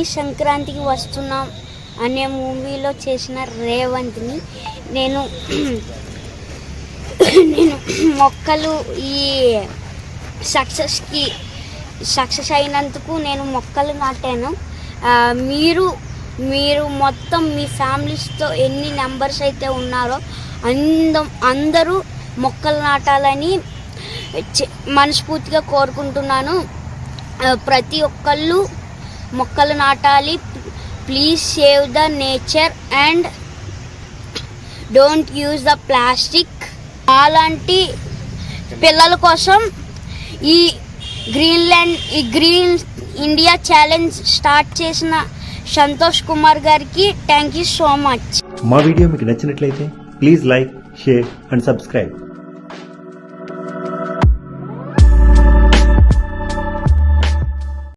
Mini సంక్రాంతికి వస్తున్నాం అనే మూవీలో చేసిన రేవంత్ని నేను మొక్కలు ఈ సక్సెస్ అయినందుకు నేను మొక్కలు నాటాను. మీరు మొత్తం మీ ఫ్యామిలీస్తో ఎన్ని నెంబర్స్ అయితే ఉన్నారో అందరూ మొక్కలు నాటాలని మనస్ఫూర్తిగా కోరుకుంటున్నాను. ప్రతి ఒక్కళ్ళు మొక్కలు నాటాలి. Please save the nature and don't use the plastic. అలాంటి పిల్లల కోసం ఈ గ్రీన్ ఇండియా ఛాలెంజ్ స్టార్ట్ చేసిన సంతోష్ కుమార్ గారికి థ్యాంక్ యూ సో మచ్. మా వీడియో మీకు నచ్చినట్లయితే please like, share and subscribe.